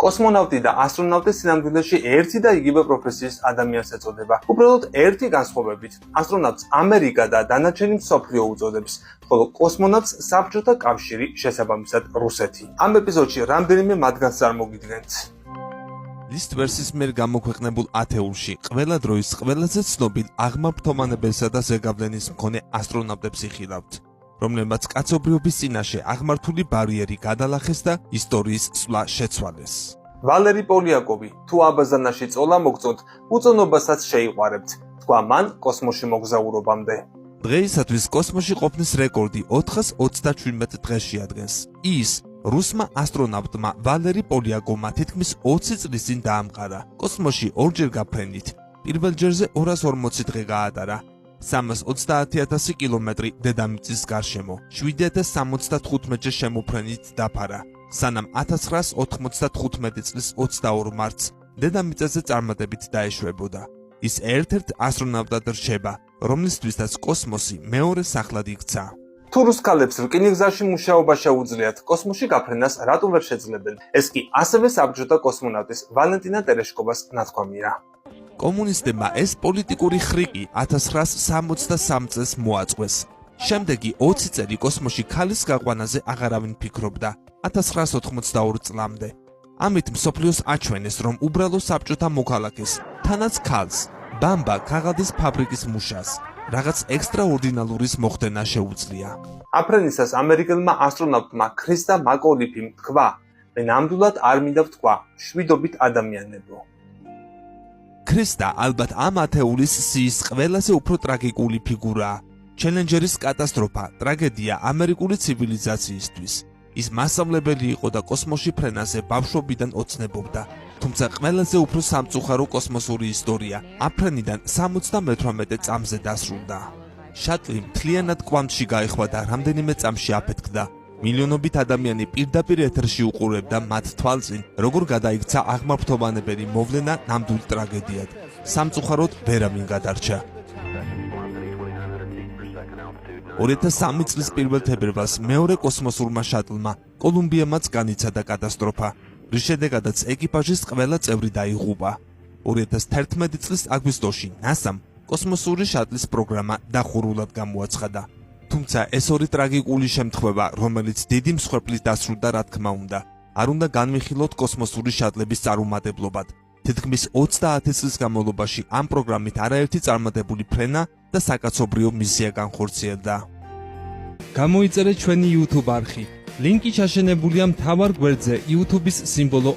კოსმონავტი და ასტრონავტი სინამდვილეში ერთი და იგივე პროფესიის ადამიანს ეწოდება. უბრალოდ ერთი განსხვავებით. ასტრონავტს ამერიკა და დანარჩენი მსოფლიო უწოდებს, ხოლო კოსმონავტს საბჭოთა კავშირი, შესაბამისად რუსეთი. ამ ეპიზოდში რამდენიმე მათგანს წარმოგიდგენთ. ლისტვერსის მიერ გამოქვეყნებულ ათეულში ყველა დროის ყველაზე ცნობილ აღმართვთომანებელსა და ზეგავლენის მქონე ასტრონავტებს იხილავთ, რომლებმაც კაცობრიობის წინაშე აღმართული ბარიერი გადალახეს და ისტორიის სვლა შეცვალეს. ვალერი პოლიაკოვი, თუ აბაზანაში წოლა მოგწონთ, უწონობასაც შეიყვარებთ, თქვა მან კოსმოსში მოგზაურობამდე. დღეისათვის კოსმოსში ყოფნის რეკორდი 427 დღეს შეადგენს. ის რუსმა ასტრონავტმა ვალერი პოლიაკოვმა თითქმის 20 წლის წინ დაამყარა. კოსმოსში ორჯერ გაფრენით, პირველ ჯერზე 240 დღე გაატარა. 330,000 კილომეტრი დედამიწის გარშემო, 7,075-ჯერ შემოფრენით დაფარა, სანამ 1995 წლის 22 მარტს დედამიწაზე წარმატებით დაეშვებოდა. ის ერთ-ერთ ასტრონავტად რჩება, რომლისთვისაც კოსმოსი მეორე სახლად იქცა. თუ რუს ქალებს რკინიგზაში მუშაობა შეუძლიათ, კოსმოსში გაფრენას რატო ვერ შეძლებენ? ეს კი ასევე საბჭოთა კოსმონავტის ვალენტინა ტერეშკოვას ნათქვამია. კომუნისტებმა ეს პოლიტიკური ხრიკი 1963 წელს მოაწყვეს. შემდეგი 20 წელი კოსმოსში ქალის გაყვანაზე აღარავინ ფიქრობდა 1982 წლამდე. ამით მსოფლიოს აჩვენეს, რომ უბრალო საბჭოთა მოქალაქეს, თანაც ქალს, ბამბა ქაღალდის ფაბრიკის მუშას, რაღაც ექსტრაორდინალურის მოხდენა შეუძლია. აფრენისას ამერიკელმა ასტრონავტმა ქრისტა მაკოლიფიმ თქვა, მე ნამდვილად არ მინდა ვთქვა, შვიდობით ადამიანებო. ქრისტა ალბათ ამ ათეულის სიის ყველაზე უფრო ტრაგიკული ფიგურაა. ჩელენჯერის კატასტროფა, ტრაგედია ამერიკული ცივილიზაციისთვის. ის მასწავლებელი იყო და კოსმოსში ფრენაზე ბავშვობიდან ოცნებობდა. თუმცა ყველაზე უფრო სამწუხარო კოსმოსური ისტორია აფრენიდან 78 წამზე დასრულდა. შატლი მთლიანად კვანტში გაეხვა და რამდენიმე წამში აფეთქდა. მილიონობით ადამიანი პირდაპირ ეთერში უყურებდა მათ თვალწინ, როგორ გადაიქცა აღმართვთომანებელი მოვლენა ნამდვილ ტრაგედიად. სამწუხაროდ ვერავინ გადარჩა. 2003 წლის 1 თებერვალს მეორე კოსმოსურმა შატლმა კოლუმბიამაც განიცადა კატასტროფა, რის შედეგადაც ეკიპაჟის ყველა წევრი დაიღუპა. 2011 წლის აგვისტოში ნასამ კოსმოსური შატლის პროგრამა დახურულად გამოაცხადა. თუმცა ეს ორი ტრაგიკული შემთხვევა, რომელიც დიდი მსხვერპლით დასრულდა, რა თქმა უნდა, არ უნდა განვიხილოთ კოსმოსური შატლების წარუმატებლობად. თითქმის 30 წლის განმავლობაში ამ პროგრამით არაერთი წარმატებული ფრენა და საკაცობრიო მისია განხორციელდა. გამოიწერეთ ჩვენი YouTube არხი. ლინკი ჩაშენებულია მთავარ გვერდზე YouTube-ის სიმბოლო